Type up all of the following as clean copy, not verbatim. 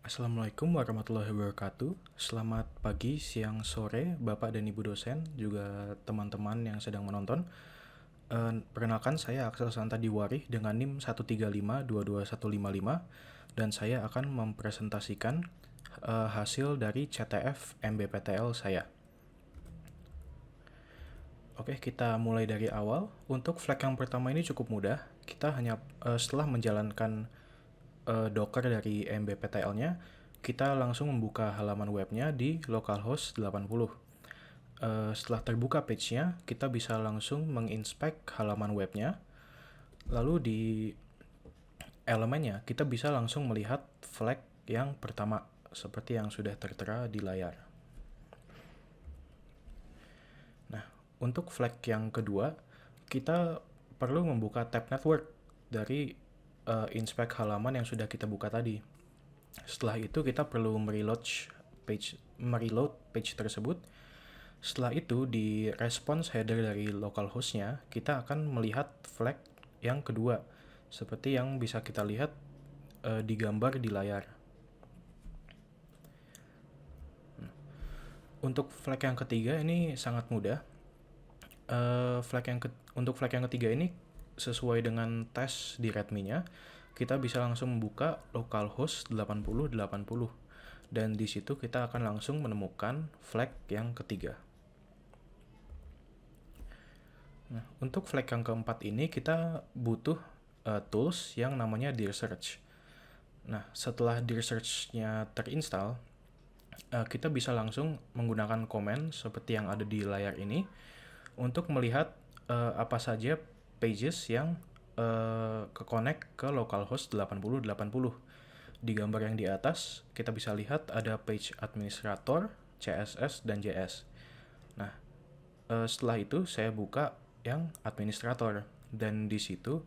Assalamualaikum warahmatullahi wabarakatuh. Selamat pagi, siang, sore, Bapak dan Ibu dosen, juga teman-teman yang sedang menonton. Perkenalkan, saya Aksel Santa Diwari dengan NIM 135225155 dan saya akan mempresentasikan hasil dari CTF MBPTL saya. Oke, kita mulai dari awal. Untuk flag yang pertama ini cukup mudah. Kita hanya setelah menjalankan Docker dari MBPTL-nya, kita langsung membuka halaman webnya di localhost 80. Setelah terbuka page-nya, kita bisa langsung menginspek halaman webnya. Lalu di elemennya, kita bisa langsung melihat flag yang pertama, seperti yang sudah tertera di layar. Nah, untuk flag yang kedua, kita perlu membuka tab network dari inspek halaman yang sudah kita buka tadi. Setelah itu kita perlu mereload page tersebut. Setelah itu di response header dari localhost-nya, kita akan melihat flag yang kedua, seperti yang bisa kita lihat digambar di layar. Untuk flag yang ketiga ini sangat mudah. Untuk flag yang ketiga ini sesuai dengan tes di readme-nya, kita bisa langsung membuka localhost 8080 dan di situ kita akan langsung menemukan flag yang ketiga. Nah, untuk flag yang keempat ini kita butuh tools yang namanya Dir Search. Nah, setelah Dir Search-nya terinstall, kita bisa langsung menggunakan komen seperti yang ada di layar ini untuk melihat apa saja pages yang ke-connect ke localhost 8080. Di gambar yang di atas, kita bisa lihat ada page administrator, CSS, dan JS. Nah, setelah itu saya buka yang administrator, dan di situ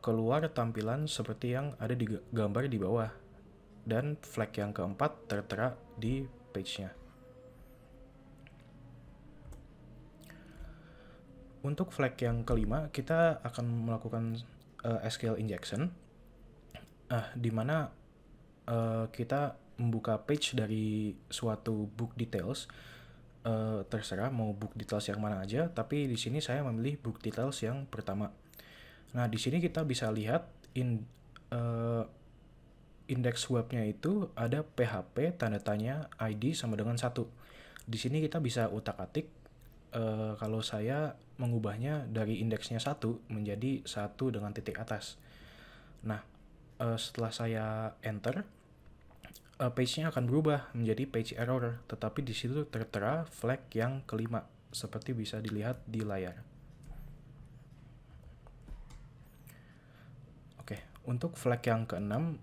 keluar tampilan seperti yang ada di gambar di bawah, dan flag yang keempat tertera di page-nya. Untuk flag yang kelima, kita akan melakukan SQL injection, di mana kita membuka page dari suatu book details. Terserah mau book details yang mana aja, tapi di sini saya memilih book details yang pertama. Nah, di sini kita bisa lihat indeks webnya itu ada PHP tanda tanya ID sama dengan 1. Di sini kita bisa utak-atik kalau saya mengubahnya dari indeksnya 1 menjadi 1 dengan titik atas. Nah, setelah saya enter, page-nya akan berubah menjadi page error, tetapi di situ tertera flag yang kelima, seperti bisa dilihat di layar. Oke, untuk flag yang keenam,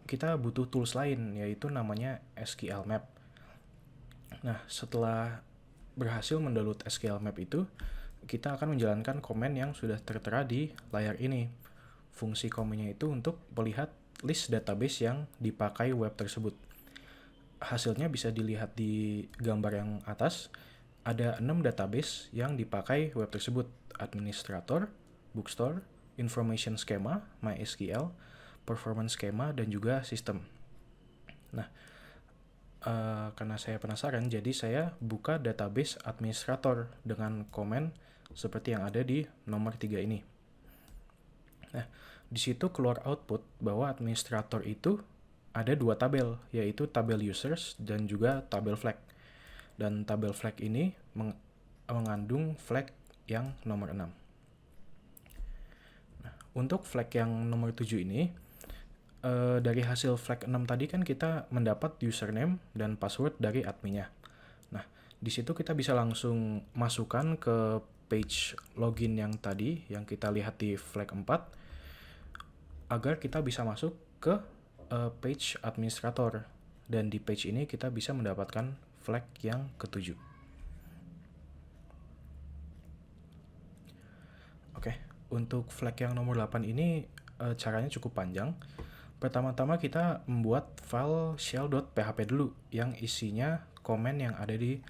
kita butuh tools lain, yaitu namanya SQL Map. Nah, setelah berhasil mendownload SQL Map itu, kita akan menjalankan komen yang sudah tertera di layar ini. Fungsi komennya itu untuk melihat list database yang dipakai web tersebut. Hasilnya bisa dilihat di gambar yang atas. Ada 6 database yang dipakai web tersebut: Administrator, Bookstore, Information Schema, MySQL, Performance Schema, dan juga System. Nah, karena saya penasaran, jadi saya buka database Administrator dengan komen seperti yang ada di nomor 3 ini. Nah, di situ keluar output bahwa administrator itu ada 2 tabel, yaitu tabel users dan juga tabel flag. Dan tabel flag ini mengandung flag yang nomor 6. Nah, untuk flag yang nomor 7 ini, dari hasil flag 6 tadi kan kita mendapat username dan password dari adminnya. Nah, di situ kita bisa langsung masukkan ke page login yang tadi yang kita lihat di flag 4 agar kita bisa masuk ke page administrator, dan di page ini kita bisa mendapatkan flag yang ketujuh. Oke, untuk flag yang nomor 8 ini caranya cukup panjang. Pertama-tama kita membuat file shell.php dulu yang isinya komen yang ada di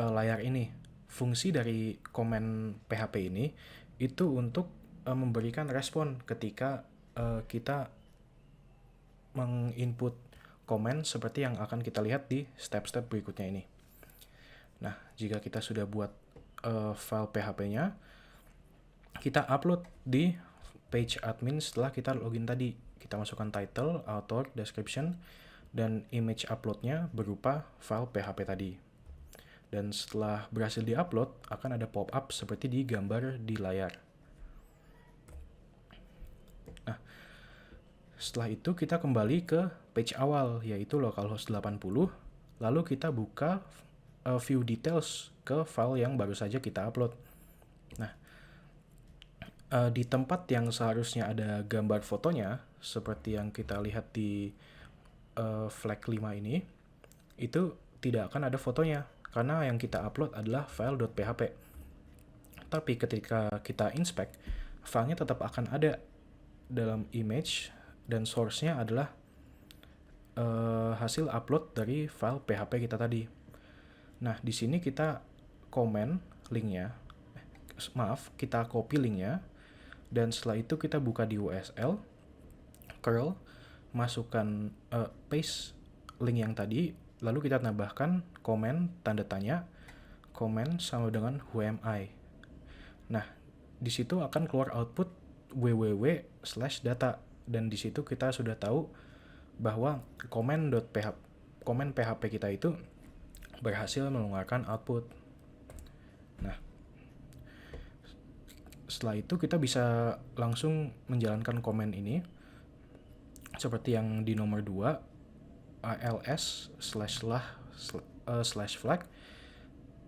layar ini. Fungsi dari komen PHP ini itu untuk memberikan respon ketika kita menginput komen seperti yang akan kita lihat di step-step berikutnya ini. Nah, jika kita sudah buat file PHP-nya, kita upload di page admin setelah kita login tadi. Kita masukkan title, author, description, dan image upload-nya berupa file PHP tadi. Dan setelah berhasil di-upload, akan ada pop-up seperti di gambar di layar. Nah, setelah itu kita kembali ke page awal, yaitu localhost 80, lalu kita buka view details ke file yang baru saja kita upload. Nah, di tempat yang seharusnya ada gambar fotonya, seperti yang kita lihat di flag 5 ini, itu tidak akan ada fotonya, karena yang kita upload adalah file.php. Tapi ketika kita inspect, filenya tetap akan ada dalam image, dan source-nya adalah hasil upload dari file PHP kita tadi. Nah, di sini kita komen linknya, kita copy linknya, dan setelah itu kita buka di WSL, curl, masukkan paste link yang tadi, lalu kita tambahkan komen tanda tanya, komen sama dengan who am I. Nah, di situ akan keluar output www/data, dan di situ kita sudah tahu bahwa komen PHP kita itu berhasil mengeluarkan output. Nah, setelah itu kita bisa langsung menjalankan komen ini seperti yang di nomor 2, ls/flag,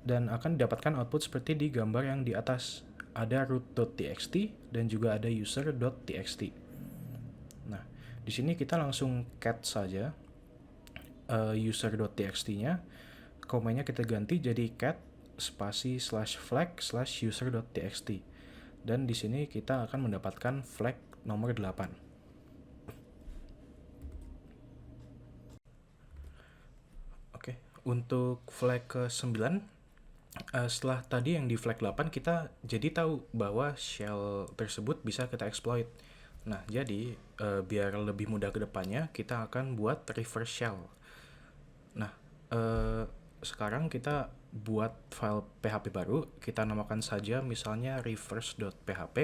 dan akan didapatkan output seperti di gambar yang di atas. Ada root.txt dan juga ada user.txt. Nah, di sini kita langsung cat saja user.txt-nya. Komennya kita ganti jadi cat spasi /flag/user.txt. Dan di sini kita akan mendapatkan flag nomor 8. Oke, untuk flag ke-9, setelah tadi yang di flag 8, kita jadi tahu bahwa shell tersebut bisa kita exploit. Nah, jadi biar lebih mudah ke depannya, kita akan buat reverse shell. Nah, sekarang kita buat file PHP baru, kita namakan saja misalnya reverse.php,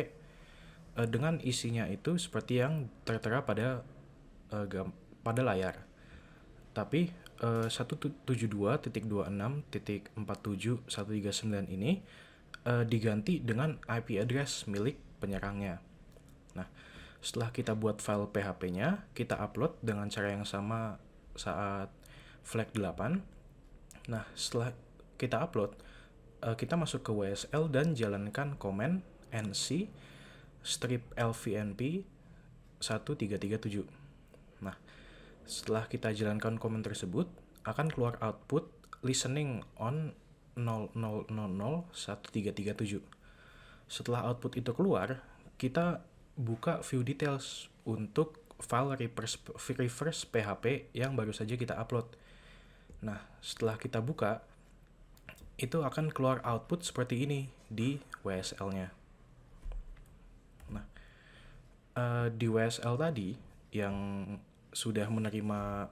dengan isinya itu seperti yang tertera pada layar. Tapi 172.26.47.139 ini diganti dengan IP address milik penyerangnya. Nah, setelah kita buat file PHP-nya, kita upload dengan cara yang sama saat flag 8. Nah, setelah kita upload, kita masuk ke WSL dan jalankan komen nc strip lvnp 1337. Nah, setelah kita jalankan komen tersebut, akan keluar output listening on 00001337. Setelah output itu keluar, kita buka view details untuk file reverse PHP yang baru saja kita upload. Nah, setelah kita buka, itu akan keluar output seperti ini di WSL-nya. Nah, di WSL tadi yang sudah menerima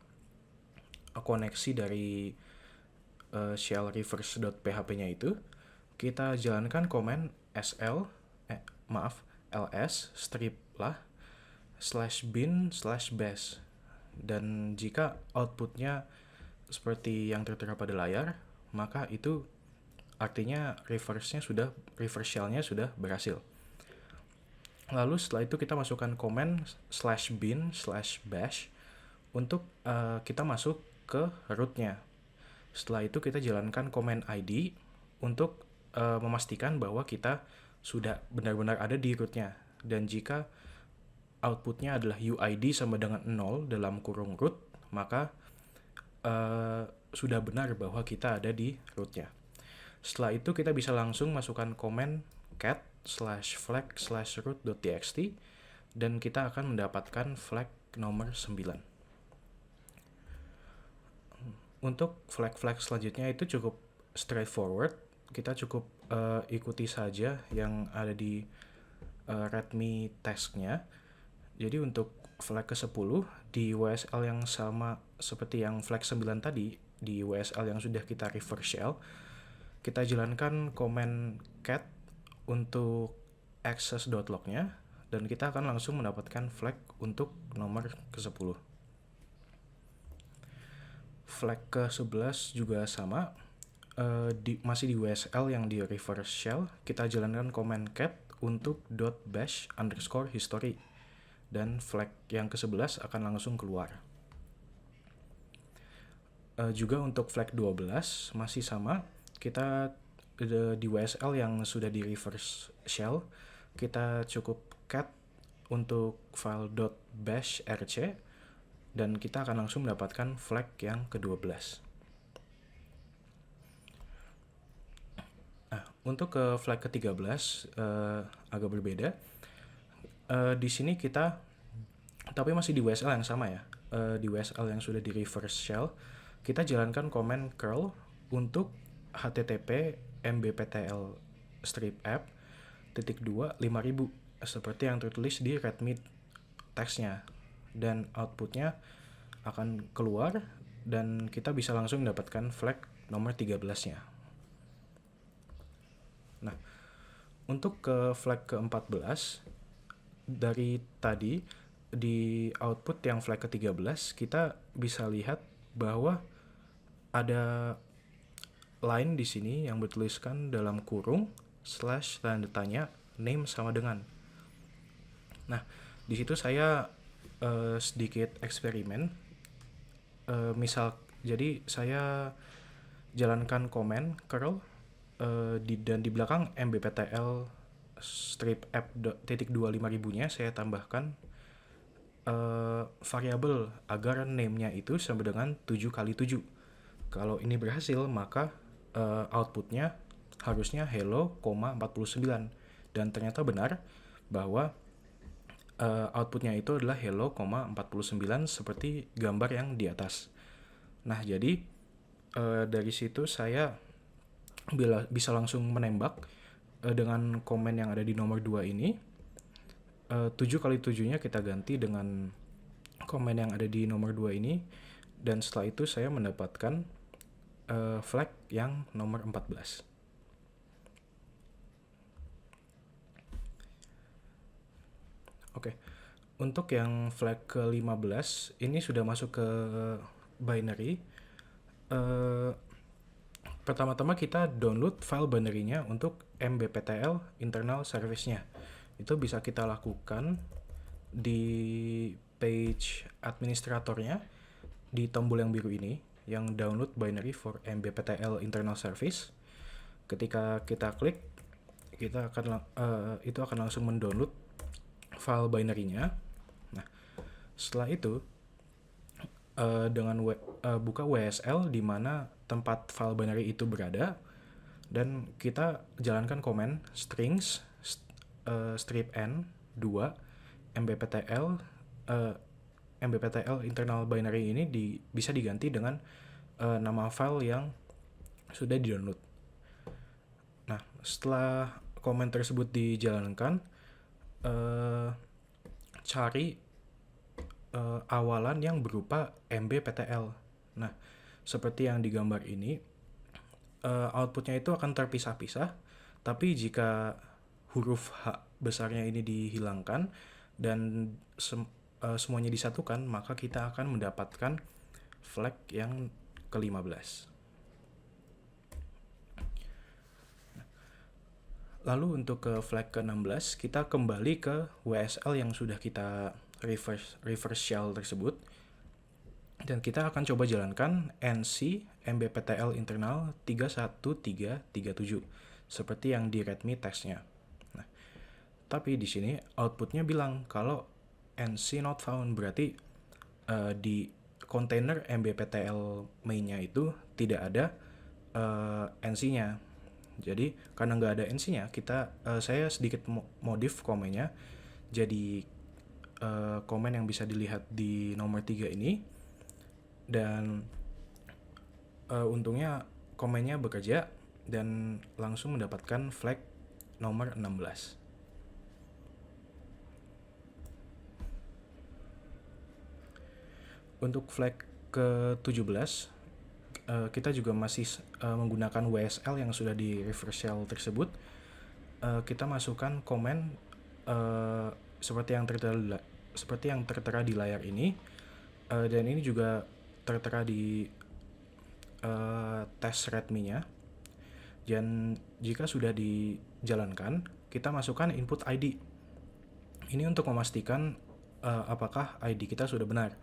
koneksi dari shell reverse.php-nya itu, kita jalankan komen ls strip lah /bin/bash, dan jika outputnya seperti yang tertera pada layar, maka itu artinya reverse shell-nya sudah berhasil. Lalu setelah itu kita masukkan komen /bin/bash untuk kita masuk ke root-nya. Setelah itu kita jalankan komen id untuk memastikan bahwa kita sudah benar-benar ada di root-nya. Dan jika outputnya adalah uid sama dengan 0 dalam kurung root, maka sudah benar bahwa kita ada di root-nya. Setelah itu kita bisa langsung masukkan komen cat /flag/root.txt, dan kita akan mendapatkan flag nomor 9. Untuk flag-flag selanjutnya itu cukup straightforward. Kita cukup ikuti saja yang ada di readme task-nya. Jadi untuk flag ke-10 di WSL yang sama seperti yang flag 9 tadi, di WSL yang sudah kita reverse shell, kita jalankan command cat untuk access.log-nya, dan kita akan langsung mendapatkan flag untuk nomor ke-10. Flag ke-11 juga sama, masih di WSL yang di reverse shell, kita jalankan command cat untuk .bash_history, dan flag yang ke-11 akan langsung keluar. Juga untuk flag 12 masih sama, kita di WSL yang sudah di reverse shell, kita cukup cat untuk file .bashrc, dan kita akan langsung mendapatkan flag yang ke-12. Nah, untuk ke flag ke-13 agak berbeda. Di sini kita, tapi masih di WSL yang sama ya, di WSL yang sudah di reverse shell, kita jalankan command curl untuk http mbptl strip app .2 5000 seperti yang tertulis di readme teksnya, dan outputnya akan keluar dan kita bisa langsung mendapatkan flag nomor 13-nya. Nah, untuk ke flag ke-14, dari tadi di output yang flag ke-13 kita bisa lihat bahwa ada line di sini yang bertuliskan dalam kurung / tanda tanya name sama dengan. Nah, di situ saya sedikit eksperimen. Jadi saya jalankan command curl dan di belakang mbptl strip app .2 5000-nya saya tambahkan variabel agar name-nya itu sama dengan 7x7. Kalau ini berhasil, maka outputnya harusnya hello, 49, dan ternyata benar bahwa outputnya itu adalah hello, 49 seperti gambar yang di atas. Nah, jadi dari situ saya bisa langsung menembak dengan komen yang ada di nomor 2 ini. 7x7-nya kita ganti dengan komen yang ada di nomor 2 ini, dan setelah itu saya mendapatkan flag yang nomor 14. Oke, untuk yang flag ke-15 ini sudah masuk ke binary. Pertama-tama kita download file binary-nya untuk mbptl internal service-nya. Itu bisa kita lakukan di page administratornya di tombol yang biru ini, yang download binary for mbptl internal service. Ketika kita klik, kita akan itu akan langsung mendownload file binary-nya. Nah, setelah itu dengan buka WSL di mana tempat file binary itu berada, dan kita jalankan command strings strip n 2 mbptl internal binary ini bisa diganti dengan nama file yang sudah di-download. Nah, setelah command tersebut dijalankan, cari awalan yang berupa mbptl. Nah, seperti yang digambar ini, outputnya itu akan terpisah-pisah, tapi jika huruf H besarnya ini dihilangkan dan semuanya disatukan, maka kita akan mendapatkan flag yang ke-15. Lalu untuk ke flag ke-16, kita kembali ke WSL yang sudah kita reverse shell tersebut, dan kita akan coba jalankan nc mbptl internal 31337 seperti yang di readme teksnya. Nah, tapi di sini outputnya bilang kalau nc not found, berarti di kontainer mbptl main-nya itu tidak ada nc-nya. Jadi karena nggak ada nc-nya, saya sedikit modif komennya jadi komen yang bisa dilihat di nomor 3 ini, dan untungnya komennya bekerja dan langsung mendapatkan flag nomor 16. Untuk flag ke-17, kita juga masih menggunakan WSL yang sudah di reverse shell tersebut. Kita masukkan komen seperti yang tertera di layar ini, dan ini juga tertera di tes readme-nya. Dan jika sudah dijalankan, kita masukkan input ID. Ini untuk memastikan apakah ID kita sudah benar.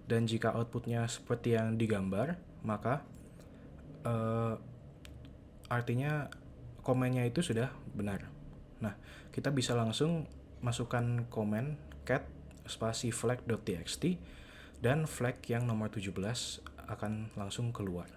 Dan jika outputnya seperti yang digambar, maka artinya komennya itu sudah benar. Nah, kita bisa langsung masukkan komen cat spasi flag.txt dan flag yang nomor 17 akan langsung keluar.